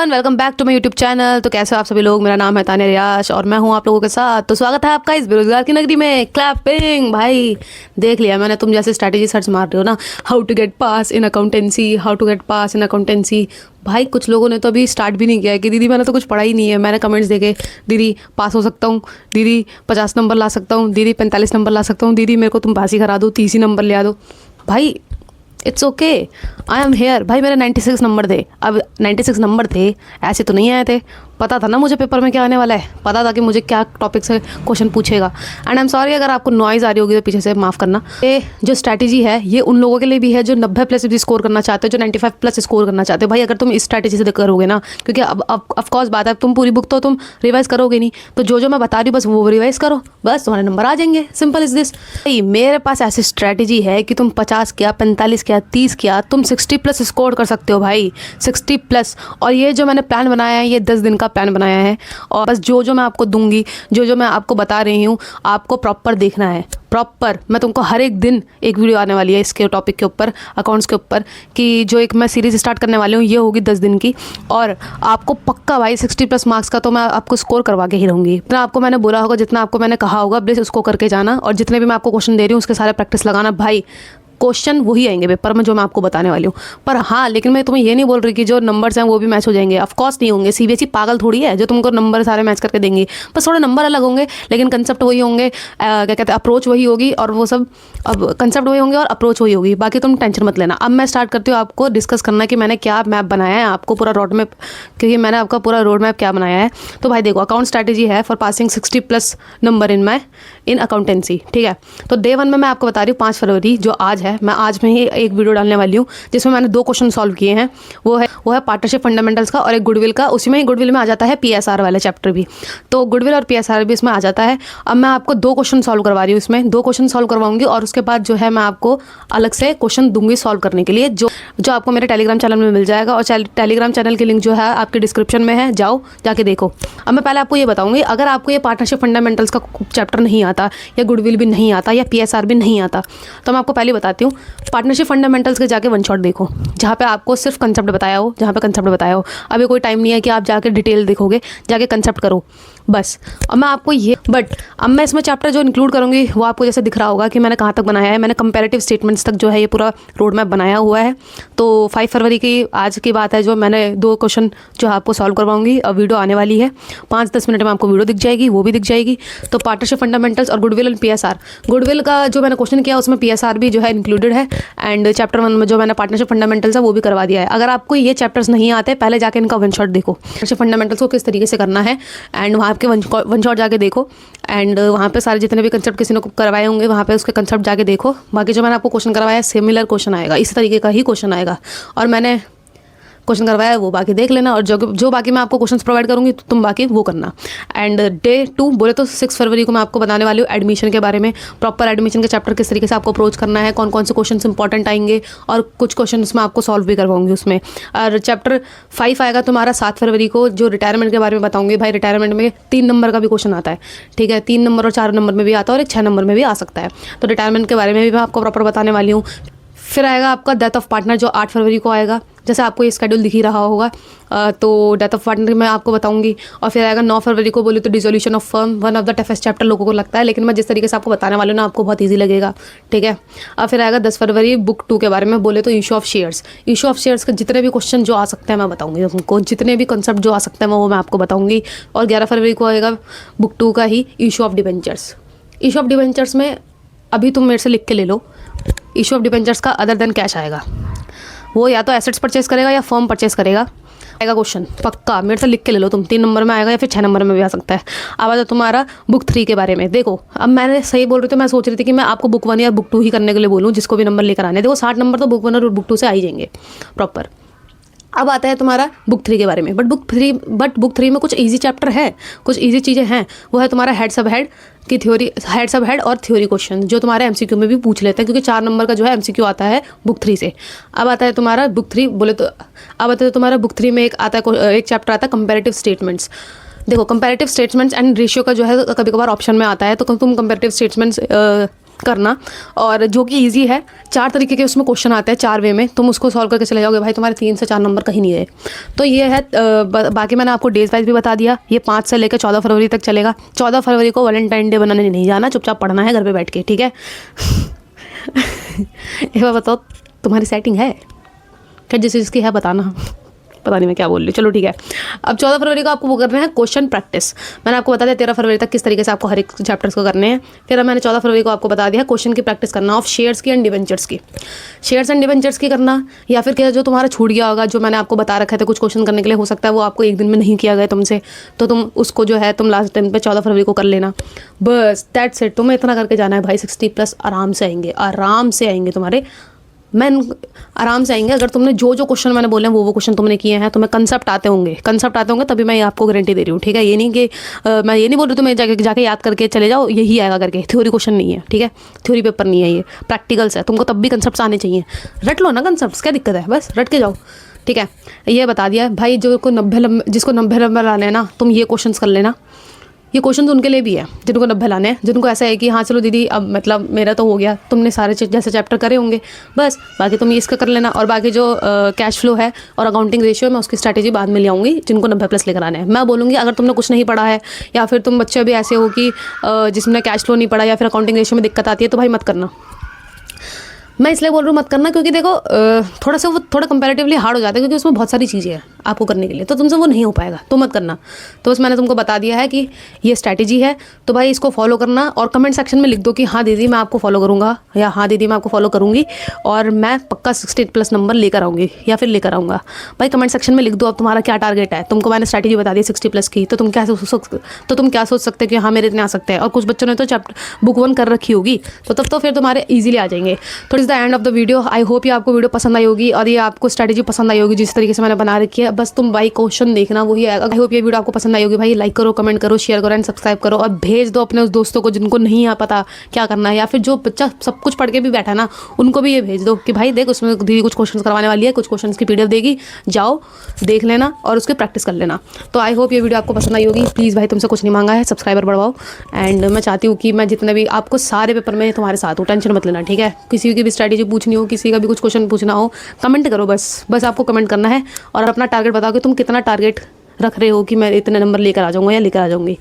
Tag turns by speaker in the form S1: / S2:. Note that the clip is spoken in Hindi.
S1: Everyone, welcome back to my YouTube channel. तो कैसे हो आप सभी लोग। मेरा नाम है तान्या रियाश और मैं हूं आप लोगों के साथ। तो स्वागत है आपका इस बेरोजगार की नगरी में। क्लैपिंग। भाई देख लिया मैंने, तुम जैसे स्ट्रैटेजी सर्च मार रहे हो ना, how to get pass in accountancy, how to get pass in accountancy. भाई कुछ लोगों ने तो अभी स्टार्ट भी नहीं किया है कि दीदी मैंने तो कुछ पढ़ा ही नहीं है। मैंने कमेंट्स देखे, दीदी पास हो सकता हूँ, दीदी 50 नंबर ला सकता हूँ, दीदी 45 नंबर ला सकता हूँ, दीदी मेरे को तुम पास ही करा दो, 30 ही नंबर ले आ दो। भाई it's okay, I am here. भाई मेरे 96 नंबर थे। अब 96 नंबर थे, ऐसे तो नहीं आए थे। पता था ना मुझे पेपर में क्या आने वाला है, पता था कि मुझे क्या टॉपिक से क्वेश्चन पूछेगा। एंड आई एम सॉरी अगर आपको नॉइज़ आ रही होगी तो पीछे से माफ़ करना। ये जो स्ट्रैटेजी है ये उन लोगों के लिए भी है जो 90+ भी स्कोर करना चाहते हो, जो 95+ स्कोर करना चाहते हो। भाई अगर तुम इस स्ट्रैटेजी से करोगे ना, क्योंकि अब ऑफकोर्स बात है, तुम पूरी बुक तो तुम रिवाइज करोगे नहीं, तो जो मैं बता रही हूँ बस वो रिवाइज करो, बस तुम्हारे नंबर आ जाएंगे। Simple is this. मेरे पास ऐसी स्ट्रैटेजी है कि तुम 50 किया, 45 किया, 30 किया, तुम 60+ स्कोर कर सकते हो भाई, 60+। और ये जो मैंने प्लान बनाया है, ये 10 दिन का प्लान बनाया है। और बस जो मैं आपको दूंगी, जो मैं आपको बता रही हूँ, आपको प्रॉपर देखना है। प्रॉपर मैं तुमको हर एक दिन एक वीडियो आने वाली है इसके टॉपिक के ऊपर, अकाउंट्स के ऊपर, कि जो एक मैं सीरीज़ स्टार्ट करने वाली हूँ ये होगी 10 दिन की। और आपको पक्का भाई 60+ मार्क्स का तो मैं आपको स्कोर करवा के ही रहूँगी। जितना आपको मैंने बोला होगा, जितना आपको मैंने कहा होगा, प्लीज़ उसको करके जाना। और जितने भी मैं आपको क्वेश्चन दे रही हूँ उसके सारे प्रैक्टिस लगाना। भाई क्वेश्चन वही आएंगे पेपर में जो मैं आपको बताने वाली हूँ। पर हाँ, लेकिन मैं तुम्हें ये नहीं बोल रही कि जो नंबर्स हैं वो भी मैच हो जाएंगे। ऑफ कोर्स नहीं होंगे। सीबीएसई पागल थोड़ी है जो तुमको नंबर सारे मैच करके देंगे। बस थोड़े नंबर अलग होंगे लेकिन कंसेप्ट वही होंगे। क्या कहते हैं, अप्रोच वही होगी और वो सब। अब कंसेप्ट वही होंगे और अप्रोच वही होगी। बाकी तुम टेंशन मत लेना। अब मैं स्टार्ट करती हूँ आपको डिस्कस करना कि मैंने क्या मैप बनाया है, आपको पूरा रोड मैप, क्योंकि मैंने आपका पूरा रोड मैप क्या बनाया है। तो भाई देखो, अकाउंट स्ट्रैटेजी है for passing 60+ number in accountancy. ठीक है, तो डे 1 में मैं आपको बता रही हूँ 5 फरवरी जो आज है, मैं आज में ही एक वीडियो डालने वाली हूँ जिसमें मैंने 2 क्वेश्चन सॉल्व किए हैं। वो है पार्टनरशिप फंडामेंटल्स का और एक गुडविल का। उसी में ही गुडविल में आ जाता है पीएसआर वाला चैप्टर भी। तो गुडविल और पीएसआर भी इसमें आ जाता है। अब मैं आपको 2 क्वेश्चन सॉल्व करवा रही हूँ, इसमें 2 क्वेश्चन सॉल्व करवाऊंगी और उसके बाद जो है मैं आपको अलग से क्वेश्चन दूंगी सॉल्व करने के लिए, जो आपको मेरे टेलीग्राम चैनल में मिल जाएगा। और टेलीग्राम चैनल की लिंक जो है आपके डिस्क्रिप्शन में है, जाओ जाके देखो। अब मैं पहले आपको ये बताऊंगी, अगर आपको ये पार्टनरशिप फंडामेंटल्स का चैप्टर नहीं आता या गुडविल भी नहीं आता या पीएसआर भी नहीं आता, तो मैं आपको पहले बताती हूँ, पार्टनरशिप फंडामेंटल्स के जाके वन शॉट देखो जहाँ पे आपको सिर्फ कंसेप्ट बताया हो, जहाँ पे कंसेप्ट बताया हो। अभी कोई टाइम नहीं है कि आप जाके डिटेल देखोगे, जाके कंसेप्ट करो बस। अब मैं आपको ये अब मैं इसमें चैप्टर जो इंक्लूड करूँगी वो आपको जैसे दिख रहा होगा कि मैंने कहाँ तक बनाया है। मैंने कंपैरेटिव स्टेटमेंट्स तक जो है ये पूरा रोड मैप बनाया हुआ है। तो 5 फरवरी की आज की बात है, जो मैंने 2 क्वेश्चन जो आपको सॉल्व करवाऊंगी। अब वीडियो आने वाली है 5-10 मिनट में, आपको वीडियो दिख जाएगी, वो भी दिख जाएगी। तो पार्टनरशिप फंडामेंटल्स और गुडविल एंड पीएसआर। गुडविल का जो मैंने क्वेश्चन किया उसमें पीएसआर भी जो है इंक्लूडेड है। एंड चैप्टर 1 में जो मैंने पार्टनरशिप फंडामेंटल्स है वो भी करवा दिया है। अगर आपको ये चैप्टर्स नहीं आते, पहले जाके इनका वन शॉट देखो, पार्टनरशिप फंडामेंटल्स को किस तरीके से करना है, एंड वहाँ के वन शॉट जाके देखो। एंड वहाँ पे सारे जितने भी कंसेप्ट किसी ने करवाए होंगे वहाँ पे उसके कंसेप्ट जाके देखो। बाकी जो मैंने आपको क्वेश्चन करवाया है सिमिलर क्वेश्चन आएगा, इसी तरीके का ही क्वेश्चन आएगा। और मैंने क्वेश्चन करवाया है वो बाकी देख लेना, और जो बाकी मैं आपको क्वेश्चंस प्रोवाइड करूँगी तुम बाकी वो करना। एंड डे 2 बोले तो 6 फरवरी को मैं आपको बताने वाली हूँ एडमिशन के बारे में। प्रॉपर एडमिशन के चैप्टर किस तरीके से आपको अप्रोच करना है, कौन कौन से क्वेश्चन इंपॉर्टेंट आएंगे, और कुछ क्वेश्चन मैं आपको सॉल्व भी करवाऊंगी उसमें। और चैप्टर 5 आएगा तुम्हारा 7 फरवरी को, जो रिटायरमेंट के बारे में बताऊंगी। भाई रिटायरमेंट में 3 नंबर का भी क्वेश्चन आता है, ठीक है, 3 नंबर और 4 नंबर में भी आता है और एक 6 नंबर में भी आ सकता है। तो रिटायरमेंट के बारे में भी मैं आपको प्रॉपर बताने वाली हूँ। फिर आएगा आपका डेथ ऑफ पार्टनर जो 8 फरवरी को आएगा, जैसे आपको ये स्केड्यूल दिख ही रहा होगा। तो डेथ ऑफ पार्टनर मैं आपको बताऊंगी। और फिर आएगा 9 फरवरी को, बोले तो dissolution of firm, one of the toughest chapter लोगों को लगता है, लेकिन मैं जिस तरीके से आपको बताने वाली हूँ ना आपको बहुत ईजी लगेगा, ठीक है। और फिर आएगा 10 फरवरी बुक 2 के बारे में, बोले तो issue of shares. Issue of shares के जितने भी क्वेश्चन जो आ सकते हैं मैं बताऊँगी तुमको, जितने भी कंसेप्ट जो आ सकते हैं वो मैं आपको बताऊँगी। और 11 फरवरी को आएगा बुक 2 का ही issue of debentures. Issue of debentures में अभी तुम मेरे से लिख के ले लो, इशू ऑफ डिबेंचर्स का अदर देन कैश आएगा, वो या तो एसेट्स परचेस करेगा या फर्म परचेस करेगा, आएगा क्वेश्चन पक्का। मेरे से लिख के ले लो तुम, 3 नंबर में आएगा या फिर 6 नंबर में भी आ सकता है। अब आता तुम्हारा बुक 3 के बारे में। देखो अब मैंने सही बोल रही थी, मैं सोच रही थी कि मैं आपको बुक 1 या बुक 2 ही करने के लिए बोलूँ, जिसको भी नंबर लेकर आने। देखो 60 नंबर तो बुक 1 और बुक 2 से आ ही जाएंगे प्रॉपर। अब आता है तुम्हारा बुक 3 के बारे में। बट बुक 3 में कुछ इजी चैप्टर है, कुछ इजी चीज़ें हैं। वो है तुम्हारा हेड सब हेड की थ्योरी, हेड सब हेड और थ्योरी क्वेश्चन, जो तुम्हारे एमसीक्यू में भी पूछ लेते हैं, क्योंकि 4 नंबर का जो है एमसीक्यू आता है बुक 3 से। अब आता है तुम्हारा बुक 3, बोले तो अब आता है तुम्हारा बुक 3 में एक चैप्टर आता है कंपैरेटिव स्टेटमेंट्स। देखो कंपैरेटिव स्टेटमेंट्स एंड रेशियो का जो है कभी कभार ऑप्शन में आता है, तो तुम कंपैरेटिव स्टेटमेंट्स करना, और जो कि ईजी है। 4 तरीके के उसमें क्वेश्चन आते हैं, 4 वे में, तुम उसको सॉल्व करके चले जाओगे भाई, तुम्हारे 3 से 4 नंबर कहीं नहीं गए। तो ये है। बाकी मैंने आपको डेज वाइज भी बता दिया, ये 5 से लेकर 14 फरवरी तक चलेगा। 14 फरवरी को वैलेंटाइन डे बनाने नहीं जाना, चुपचाप पढ़ना है घर पे बैठ के, ठीक है। एक बार बताओ, तुम्हारी सेटिंग है क्या? जिस चीज़ की है बताना, पता नहीं मैं क्या बोल रही हूँ, चलो ठीक है। अब 14 फरवरी को आपको वो करना है क्वेश्चन प्रैक्टिस। मैंने आपको बता दिया 13 फरवरी तक किस तरीके से आपको हर एक चैप्टर्स को करने हैं। फिर अब मैंने 14 फरवरी को आपको बता दिया क्वेश्चन की प्रैक्टिस करना ऑफ शेयर्स की एंड डिवेंचर्स की। शेयर्स एंड डिवेंचर्स की करना, या फिर क्या जो तुम्हारा छूट गया होगा, जो मैंने आपको बता रखा था कुछ क्वेश्चन करने के लिए, हो सकता है वो आपको एक दिन में नहीं किया गया तुमसे, तो तुम उसको जो है तुम लास्ट टाइम पे 14 फरवरी को कर लेना। बस दैट्स इट, तुम्हें इतना करके जाना है भाई। 60+ आराम से आएंगे, आराम से आएंगे तुम्हारे, आराम से आएंगे। अगर तुमने जो जो क्वेश्चन मैंने बोले हैं वो क्वेश्चन तुमने किए हैं, तुम्हें कंसेप्ट आते होंगे, तभी मैं आपको गारंटी दे रही हूँ, ठीक है। ये नहीं कि मैं ये नहीं बोल रही तुम्हें जाके याद करके चले जाओ, यही आएगा करके। थ्योरी क्वेश्चन नहीं है, ठीक है, थ्योरी पेपर नहीं है, ये प्रैक्टिकल्स है। तुमको तब भी कंसेप्ट आने चाहिए, रट लो ना कंसेप्ट, क्या दिक्कत है, बस रट के जाओ, ठीक है। ये बता दिया भाई, जिसको 90 नंबर लाने हैं ना, तुम ये क्वेश्चन कर लेना। ये क्वेश्चन उनके लिए भी है जिनको 90 लाने हैं, जिनको ऐसा है कि हाँ चलो दीदी अब मतलब मेरा तो हो गया, तुमने सारे जैसे चैप्टर करे होंगे, बस बाकी तुम ये इसका कर लेना। और बाकी जो कैश फ्लो है और अकाउंटिंग रेशियो है, मैं उसकी स्ट्रैटेजी बाद में ले आऊँगी। जिनको 90+ लेकर आने हैं, मैं बोलूँगी अगर तुमने कुछ नहीं पढ़ा है, या फिर तुम बच्चे भी ऐसे हो कि जिसमें कैश फ्लो नहीं पढ़ा या फिर अकाउंटिंग रेशियो में दिक्कत आती है, तो भाई मत करना। मैं इसलिए बोल रही हूँ मत करना, क्योंकि देखो थोड़ा कंपैरेटिवली हार्ड हो जाता है, क्योंकि उसमें बहुत सारी चीज़ें हैं आपको करने के लिए, तो तुमसे वो नहीं हो पाएगा, तो मत करना। तो बस मैंने तुमको बता दिया है कि ये स्ट्रैटेजी है, तो भाई इसको फॉलो करना। और कमेंट सेक्शन में लिख दो कि हाँ दीदी मैं आपको फॉलो करूँगा, या हाँ दीदी मैं आपको फॉलो करूँगी, और मैं पक्का 60+ नंबर लेकर आऊँगी या फिर लेकर आऊँगा। भाई कमेंट सेक्शन में लिख दो अब तुम्हारा क्या टारगेट है। तुमको मैंने स्ट्रैटेजी बता दी 60+ की, तो तुम क्या सोच सकते हो कि हाँ मेरे इतने आ सकते हैं। और कुछ बच्चों ने तो चैप्टर बुक 1 कर रखी होगी, तो तब तो फिर तुम्हारे ईजिली आ जाएंगे। तो is the end of the video. I hope ये आपको वीडियो पसंद आई होगी, और ये आपको स्ट्रैटेजी पसंद आई होगी जिस तरीके से मैंने बना रखी है। बस तुम भाई क्वेश्चन देखना, वही आएगा। आई होप ये वीडियो आपको पसंद आई होगी भाई। लाइक करो, कमेंट करो, शेयर करो एंड सब्सक्राइब करो, और भेज दो अपने उस दोस्तों को जिनको नहीं आ पता क्या करना है, या फिर जो बच्चा सब कुछ पढ़ के भी बैठा ना, उनको भी ये भेज दो कि भाई देख उसमें दीदी कुछ क्वेश्चन करवाने वाली है, कुछ क्वेश्चन की PDF देगी, जाओ देख लेना और उसकी प्रैक्टिस कर लेना। तो आई होप ये वीडियो आपको पसंद आई होगी। प्लीज़ भाई तुमसे कुछ नहीं मांगा है, सब्सक्राइबर बढ़वाओ। एंड मैं चाहती हूँ कि मैं जितने भी आपको सारे पेपर में तुम्हारे साथ हूँ, टेंशन मत लेना, ठीक है। किसी की भी स्ट्रैटेजी पूछनी हो, किसी का भी कुछ क्वेश्चन पूछना हो, कमेंट करो, बस आपको कमेंट करना है और अपना टारगेट बताओ कि तुम कितना टारगेट रख रहे हो कि मैं इतने नंबर लेकर आ जाऊँगा या लेकर आ जाऊँगी।